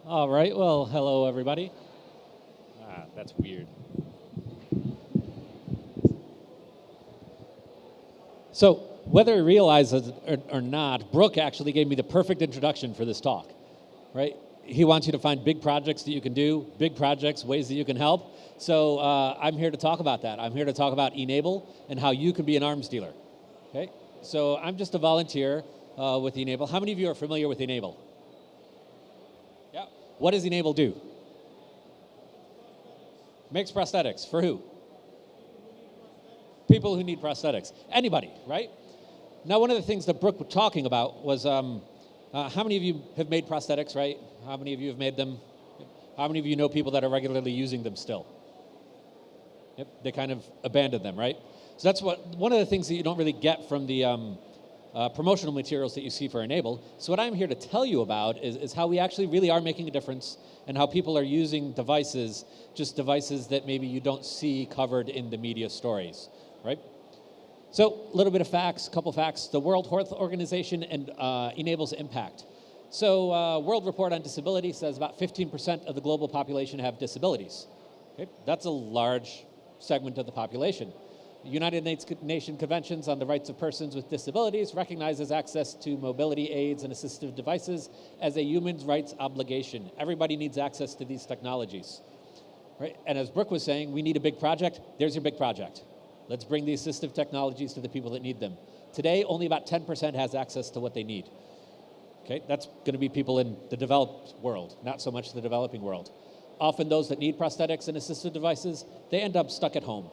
All right, well, hello everybody. That's weird. So, whether you realize it or not, Brooke actually gave me the perfect introduction for this talk, right? He wants you to find big projects that you can do, big projects, ways that you can help. So I'm here to talk about that. I'm here to talk about e-Nable and how you can be an arms dealer, okay? So I'm just a volunteer with e-Nable. How many of you are familiar with e-Nable? Yeah. What does e-Nable do? Makes prosthetics. For who? People who need prosthetics. Anybody, right? Now, one of the things that Brooke was talking about was how many of you have made prosthetics, right? How many of you have made them? How many of you know people that are regularly using them still? Yep, they kind of abandoned them, right? So that's one of the things that you don't really get from the promotional materials that you see for e-Nable. So what I'm here to tell you about is how we actually really are making a difference and how people are using devices, just devices that maybe you don't see covered in the media stories, right? So a little bit of facts, a couple facts. The World Health Organization and e-Nable's impact. So World Report on Disability says about 15% of the global population have disabilities. Okay? That's a large segment of the population. The United Nations Conventions on the Rights of Persons with Disabilities recognizes access to mobility aids and assistive devices as a human rights obligation. Everybody needs access to these technologies. Right? And as Brooke was saying, we need a big project. There's your big project. Let's bring the assistive technologies to the people that need them. Today, only about 10% has access to what they need. Okay, that's going to be people in the developed world, not so much the developing world. Often those that need prosthetics and assistive devices, they end up stuck at home.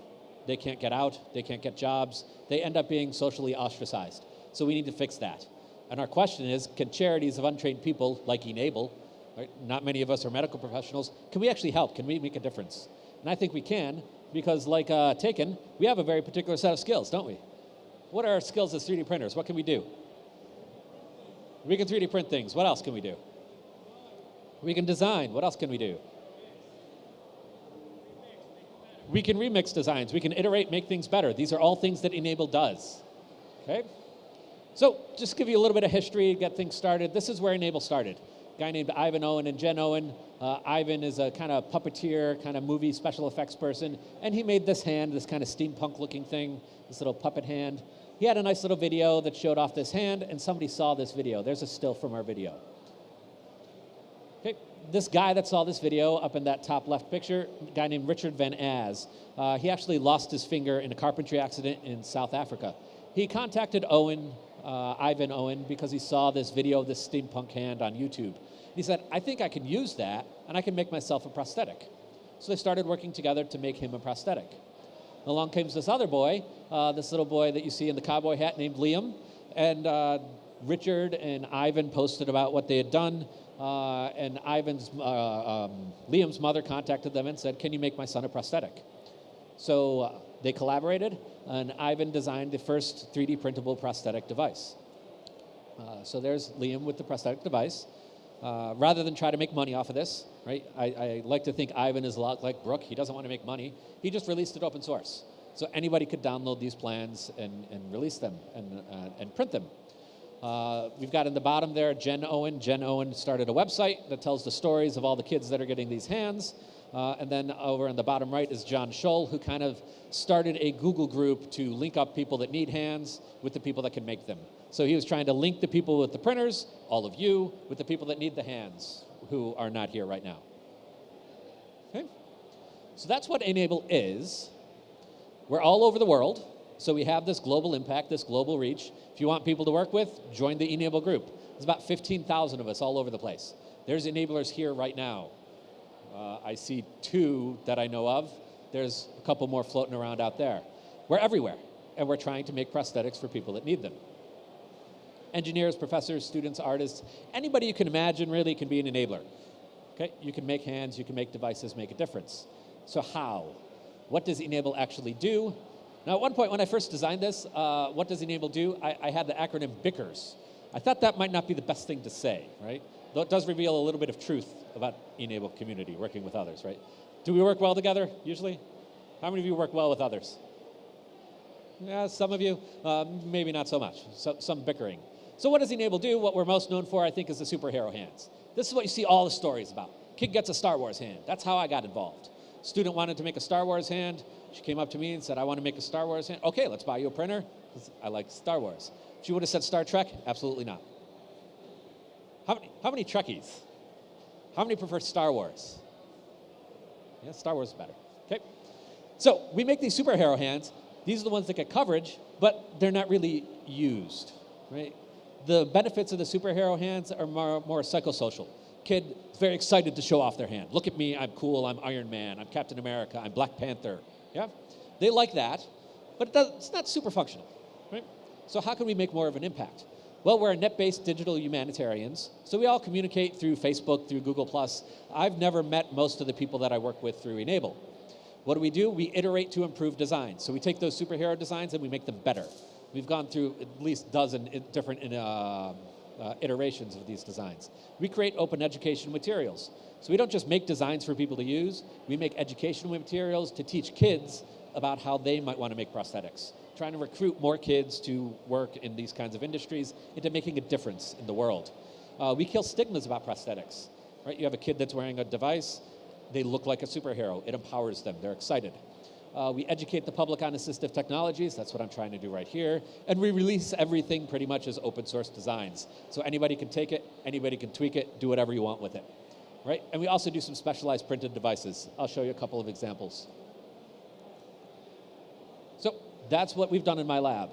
They can't get out, they can't get jobs, they end up being socially ostracized. So we need to fix that. And our question is, can charities of untrained people like e-Nable, right, not many of us are medical professionals, can we actually help? Can we make a difference? And I think we can, because like Taken, we have a very particular set of skills, don't we? What are our skills as 3D printers? What can we do? We can 3D print things. What else can we do? We can design. What else can we do? We can remix designs. We can iterate, make things better. These are all things that e-Nable does. Okay? So just to give you a little bit of history, get things started. This is where e-Nable started. A guy named Ivan Owen and Jen Owen. Ivan is a kind of puppeteer, kind of movie special effects person, and he made this hand, this kind of steampunk looking thing, this little puppet hand. He had a nice little video that showed off this hand, and somebody saw this video. There's a still from our video. Okay, this guy that saw this video up in that top left picture, a guy named Richard Van Az, he actually lost his finger in a carpentry accident in South Africa. He contacted Ivan Owen, because he saw this video of this steampunk hand on YouTube. He said, I think I can use that, and I can make myself a prosthetic. So they started working together to make him a prosthetic. Along comes this other boy, this little boy that you see in the cowboy hat named Liam, and Richard and Ivan posted about what they had done, and Liam's mother contacted them and said, can you make my son a prosthetic? So they collaborated, and Ivan designed the first 3D printable prosthetic device. So there's Liam with the prosthetic device. Rather than try to make money off of this, right? I like to think Ivan is a lot like Brooke. He doesn't want to make money. He just released it open source. So anybody could download these plans and release them and print them. We've got in the bottom there Jen Owen. Jen Owen started a website that tells the stories of all the kids that are getting these hands. And then over in the bottom right is John Scholl, who kind of started a Google group to link up people that need hands with the people that can make them. So he was trying to link the people with the printers, all of you, with the people that need the hands, who are not here right now. Okay? So that's what e-Nable is. We're all over the world, so we have this global impact, this global reach. If you want people to work with, join the e-Nable group. There's about 15,000 of us all over the place. There's enablers here right now. I see 2 that I know of. There's a couple more floating around out there. We're everywhere, and we're trying to make prosthetics for people that need them. Engineers, professors, students, artists, anybody you can imagine really can be an enabler. Okay? You can make hands, you can make devices, make a difference. So how? What does e-Nable actually do? Now at one point when I first designed this, what does e-Nable do? I had the acronym BICKERS. I thought that might not be the best thing to say, right? Though it does reveal a little bit of truth about e-Nable community, working with others, right? Do we work well together, usually? How many of you work well with others? Yeah, some of you, maybe not so much, some bickering. So what does e-Nable do? What we're most known for, I think, is the superhero hands. This is what you see all the stories about. Kid gets a Star Wars hand. That's how I got involved. Student wanted to make a Star Wars hand. She came up to me and said, I want to make a Star Wars hand. Okay, let's buy you a printer, because I like Star Wars. If she would have said Star Trek, absolutely not. How many Trekkies? How many prefer Star Wars? Yeah, Star Wars is better. Okay. So we make these superhero hands. These are the ones that get coverage, but they're not really used, right? The benefits of the superhero hands are more psychosocial. Kid is very excited to show off their hand. Look at me, I'm cool, I'm Iron Man, I'm Captain America, I'm Black Panther. Yeah? They like that, but it's not super functional, right? So how can we make more of an impact? Well, we're net-based digital humanitarians, so we all communicate through Facebook, through Google+. I've never met most of the people that I work with through e-Nable. What do? We iterate to improve designs. So we take those superhero designs and we make them better. We've gone through at least a dozen different iterations of these designs. We create open educational materials. So we don't just make designs for people to use, we make educational materials to teach kids about how they might want to make prosthetics. Trying to recruit more kids to work in these kinds of industries into making a difference in the world. We kill stigmas about prosthetics, right? You have a kid that's wearing a device, they look like a superhero. It empowers them, they're excited. We educate the public on assistive technologies, that's what I'm trying to do right here, and we release everything pretty much as open source designs. So anybody can take it, anybody can tweak it, do whatever you want with it, right? And we also do some specialized printed devices. I'll show you a couple of examples. So that's what we've done in my lab.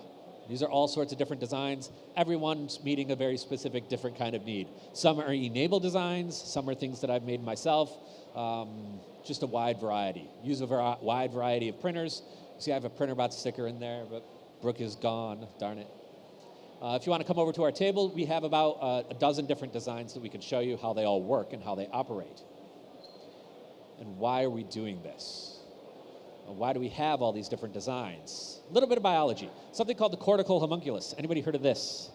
These are all sorts of different designs. Everyone's meeting a very specific different kind of need. Some are e-Nable designs, some are things that I've made myself. Just a wide variety. Use a wide variety of printers. See, I have a printer bot sticker in there, but Brooke is gone, darn it. If you want to come over to our table, we have about a dozen different designs that we can show you how they all work and how they operate. And why are we doing this? And why do we have all these different designs? A little bit of biology. Something called the cortical homunculus. Anybody heard of this?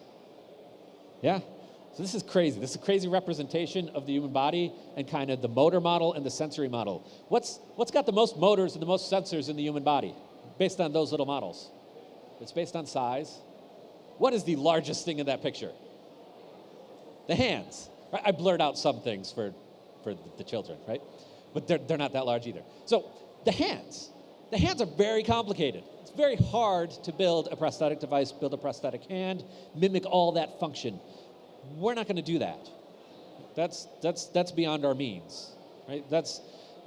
Yeah? So this is crazy. This is a crazy representation of the human body and kind of the motor model and the sensory model. What's got the most motors and the most sensors in the human body based on those little models? It's based on size. What is the largest thing in that picture? The hands. Right? I blurred out some things for the children, right? But they're not that large either. So the hands. The hands are very complicated. It's very hard to build a prosthetic device, build a prosthetic hand, mimic all that function. We're not going to do that. That's beyond our means, right? That's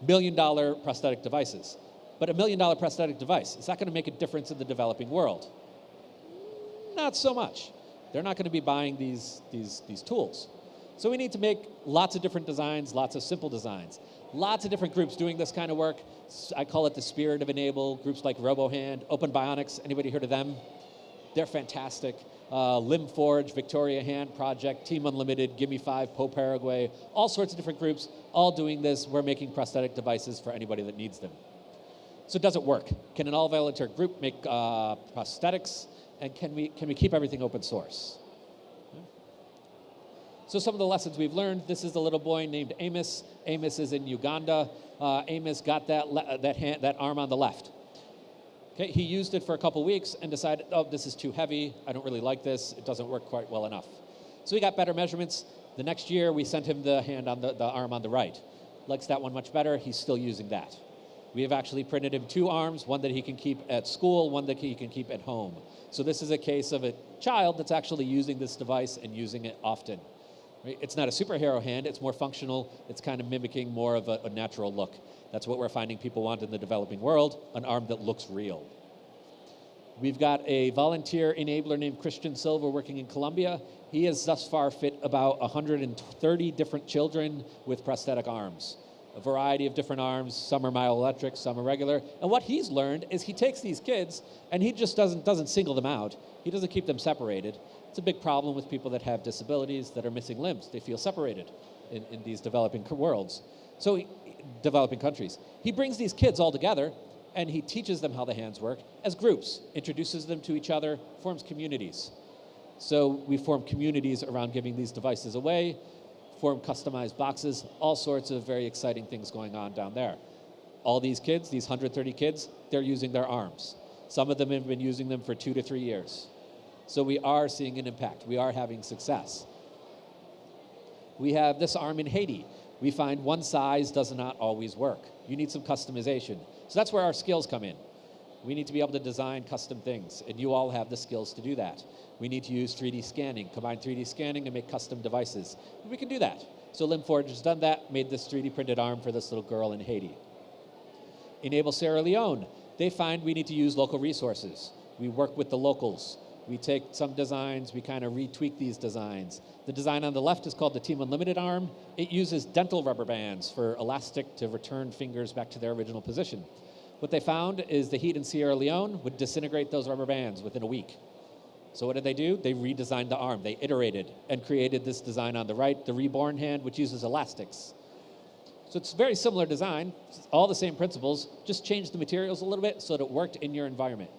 $1 million prosthetic devices. But $1 million prosthetic device, is that going to make a difference in the developing world? Not so much. They're not going to be buying these tools. So we need to make lots of different designs, lots of simple designs. Lots of different groups doing this kind of work. I call it the spirit of e-Nable. Groups like RoboHand, Open Bionics, anybody heard of them? They're fantastic. Limb Forge, Victoria Hand Project, Team Unlimited, Gimme 5, Po Paraguay, all sorts of different groups, all doing this. We're making prosthetic devices for anybody that needs them. So does it work? Can an all-volunteer group make prosthetics? And can we keep everything open source? So some of the lessons we've learned, this is a little boy named Amos. Amos is in Uganda. Amos got that arm on the left. Okay, he used it for a couple weeks and decided, oh, this is too heavy. I don't really like this. It doesn't work quite well enough. So he got better measurements. The next year, we sent him the hand on the arm on the right. Likes that one much better. He's still using that. We have actually printed him 2 arms, one that he can keep at school, one that he can keep at home. So this is a case of a child that's actually using this device and using it often. Right? It's not a superhero hand. It's more functional. It's kind of mimicking more of a natural look. That's what we're finding people want in the developing world, an arm that looks real. We've got a volunteer enabler named Christian Silva working in Colombia. He has thus far fit about 130 different children with prosthetic arms. A variety of different arms, some are myoelectric, some are regular. And what he's learned is he takes these kids and he just doesn't single them out. He doesn't keep them separated. It's a big problem with people that have disabilities, that are missing limbs. They feel separated in these developing worlds. So developing countries. He brings these kids all together and he teaches them how the hands work as groups, introduces them to each other, forms communities. So we form communities around giving these devices away, form customized boxes, all sorts of very exciting things going on down there. All these kids, these 130 kids, they're using their arms. Some of them have been using them for 2 to 3 years. So we are seeing an impact. We are having success. We have this arm in Haiti. We find one size does not always work. You need some customization. So that's where our skills come in. We need to be able to design custom things, and you all have the skills to do that. We need to use 3D scanning, combine 3D scanning to make custom devices. And we can do that. So Limforge has done that, made this 3D printed arm for this little girl in Haiti. e-Nable Sierra Leone, they find we need to use local resources. We work with the locals. We take some designs, we kind of retweak these designs. The design on the left is called the Team Unlimited arm. It uses dental rubber bands for elastic to return fingers back to their original position. What they found is the heat in Sierra Leone would disintegrate those rubber bands within a week. So what did they do? They redesigned the arm. They iterated and created this design on the right, the reborn hand, which uses elastics. So it's a very similar design, all the same principles, just changed the materials a little bit so that it worked in your environment.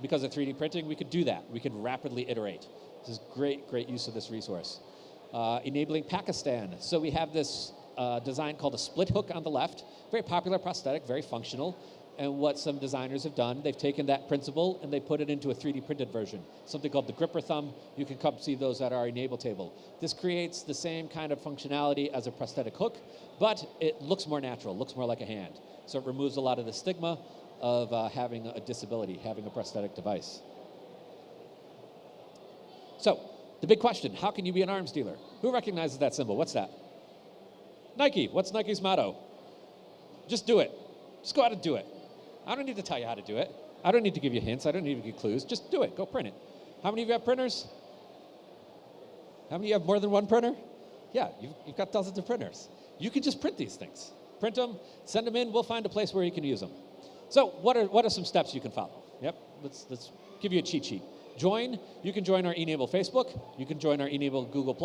Because of 3D printing, we could do that. We could rapidly iterate. This is great, great use of this resource. Enabling Pakistan. So we have this design called a split hook on the left, very popular prosthetic, very functional. And what some designers have done, they've taken that principle and they put it into a 3D printed version, something called the gripper thumb. You can come see those at our e-Nable table. This creates the same kind of functionality as a prosthetic hook, but it looks more natural, looks more like a hand. So it removes a lot of the stigma of having a disability, having a prosthetic device. So, the big question, how can you be an arms dealer? Who recognizes that symbol? What's that? Nike. What's Nike's motto? Just do it. Just go out and do it. I don't need to tell you how to do it. I don't need to give you hints. I don't need to give you clues. Just do it. Go print it. How many of you have printers? How many of you have more than one printer? Yeah, you've got dozens of printers. You can just print these things. Print them, send them in. We'll find a place where you can use them. So what are some steps you can follow? Yep, let's give you a cheat sheet. Join. You can join our e-Nable Facebook. You can join our e-Nable Google+,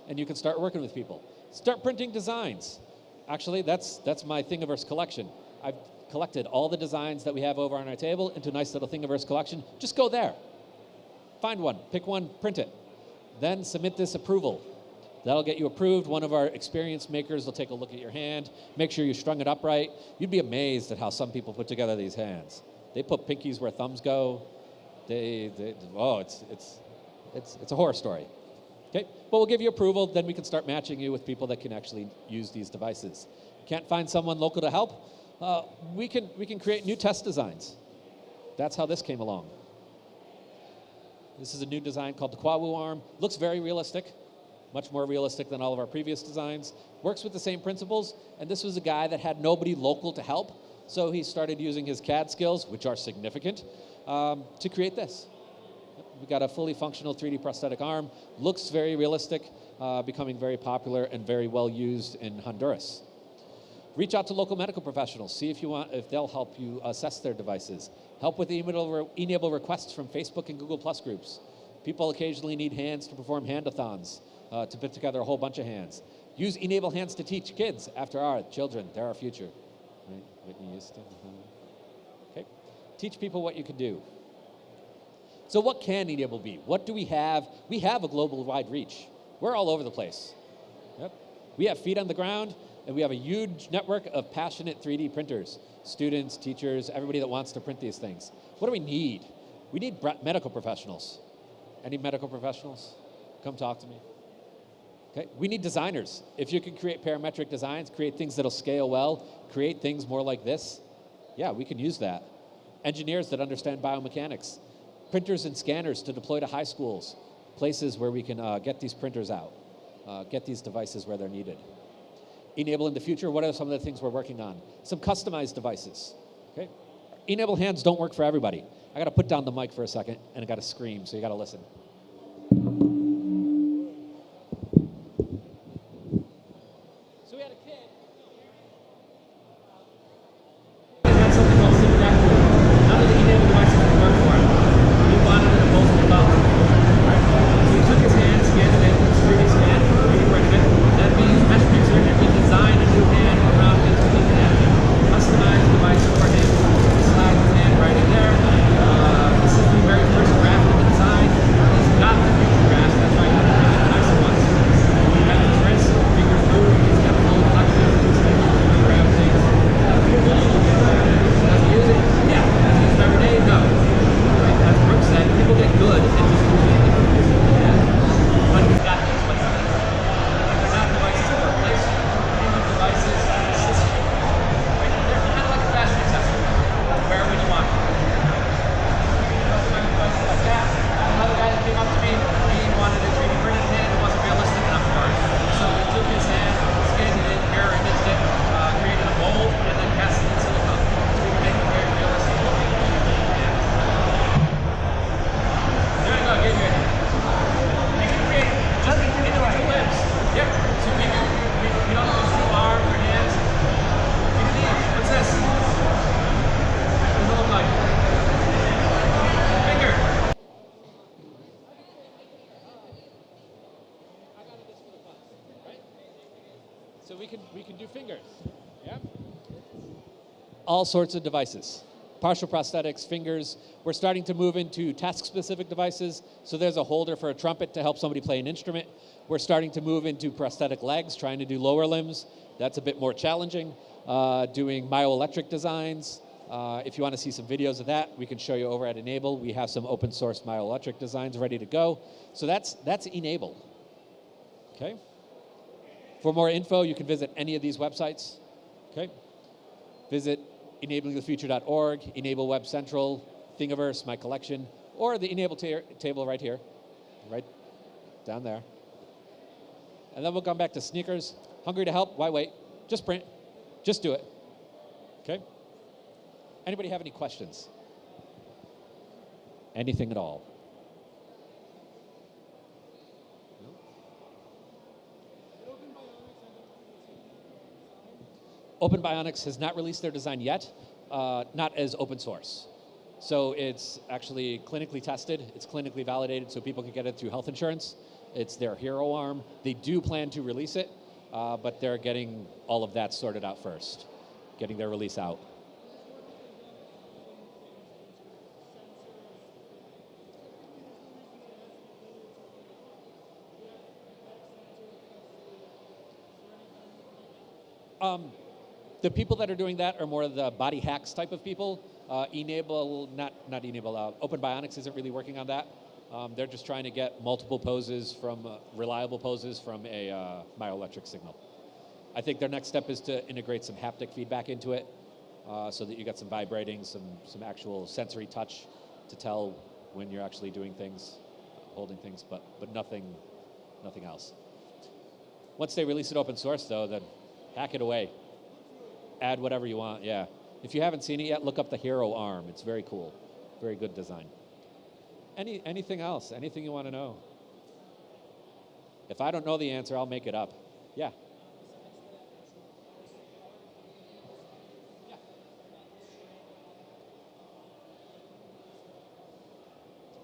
and you can start working with people. Start printing designs. Actually, that's my Thingiverse collection. I've collected all the designs that we have over on our table into a nice little Thingiverse collection. Just go there. Find one, pick one, print it. Then submit this approval. That'll get you approved. One of our experienced makers will take a look at your hand, make sure you strung it upright. You'd be amazed at how some people put together these hands. They put pinkies where thumbs go. It's a horror story. Okay, but we'll give you approval, then we can start matching you with people that can actually use these devices. Can't find someone local to help? We can create new test designs. That's how this came along. This is a new design called the Kwawu arm. Looks very realistic, much more realistic than all of our previous designs. Works with the same principles, and this was a guy that had nobody local to help, so he started using his CAD skills, which are significant, to create this. We got a fully functional 3D prosthetic arm. Looks very realistic, becoming very popular and very well used in Honduras. Reach out to local medical professionals. See if they'll help you assess their devices. Help with e-Nable requests from Facebook and Google+ groups. People occasionally need hands to perform handathons, to put together a whole bunch of hands. Use e-Nable hands to teach kids. After all, children, they're our future. Right? Whitney Houston. Okay. Teach people what you can do. So what can e-Nable be? What do we have? We have a global wide reach. We're all over the place. Yep. We have feet on the ground, and we have a huge network of passionate 3D printers. Students, teachers, everybody that wants to print these things. What do we need? We need medical professionals. Any medical professionals? Come talk to me. Okay. We need designers. If you can create parametric designs, create things that'll scale well, create things more like this, yeah, we can use that. Engineers that understand biomechanics. Printers and scanners to deploy to high schools, places where we can get these printers out, get these devices where they're needed. e-Nable in the future, what are some of the things we're working on? Some customized devices, okay? e-Nable hands don't work for everybody. I gotta put down the mic for a second, and I gotta scream, so you gotta listen. So we had a kid. That's something called SIMADAPTOR. None of the e-Nable devices would work for him. We wanted it most developed. Right? So we took his hand, scanned it in, 3D scan, 3D printed it. Then we used mesh picture and we designed a new hand around his unique anatomy. Customized device for him. We slide his hand right in there. This is the very first draft of the design. He's got the future draft. That's why he's nice ones. We have his wrist, fingers move. He's got a full collection. We can do fingers. Yeah. All sorts of devices. Partial prosthetics, fingers. We're starting to move into task-specific devices. So there's a holder for a trumpet to help somebody play an instrument. We're starting to move into prosthetic legs, trying to do lower limbs. That's a bit more challenging. Doing myoelectric designs. If you want to see some videos of that, we can show you over at e-Nable. We have some open source myoelectric designs ready to go. So that's e-Nable. Okay. For more info, you can visit any of these websites. Okay. Visit enablingthefuture.org, e-Nable Web Central, Thingiverse, My Collection, or the e-Nable table right here, right down there. And then we'll come back to sneakers. Hungry to help? Why wait? Just print. Just do it. Okay? Anybody have any questions? Anything at all? Open Bionics has not released their design yet, not as open source. So it's actually clinically tested, it's clinically validated so people can get it through health insurance. It's their hero arm. They do plan to release it, but they're getting all of that sorted out first, getting their release out. The people that are doing that are more of the body hacks type of people. e-Nable, not e-Nable, Open Bionics isn't really working on that. They're just trying to get multiple poses from, reliable poses from a myoelectric signal. I think their next step is to integrate some haptic feedback into it so that you get some vibrating, some actual sensory touch to tell when you're actually doing things, holding things, but nothing else. Once they release it open source though, then hack it away. Add whatever you want, yeah. If you haven't seen it yet, look up the hero arm. It's very cool, very good design. Anything else? Anything you want to know? If I don't know the answer, I'll make it up. Yeah.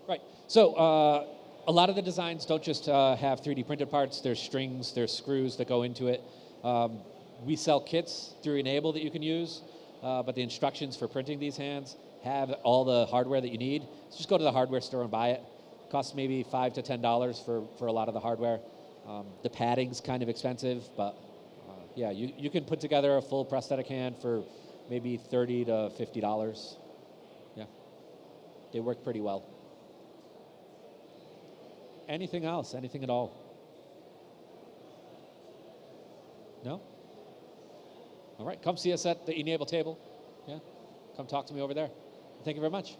Right. So a lot of the designs don't just have 3D printed parts. There's strings, there's screws that go into it. We sell kits through e-Nable that you can use, but the instructions for printing these hands have all the hardware that you need. So just go to the hardware store and buy it. It costs maybe $5 to $10 for a lot of the hardware. The padding's kind of expensive, but yeah, you can put together a full prosthetic hand for maybe $30 to $50. Yeah, they work pretty well. Anything else? Anything at all? No? All right, come see us at the e-Nable table. Yeah, come talk to me over there. Thank you very much.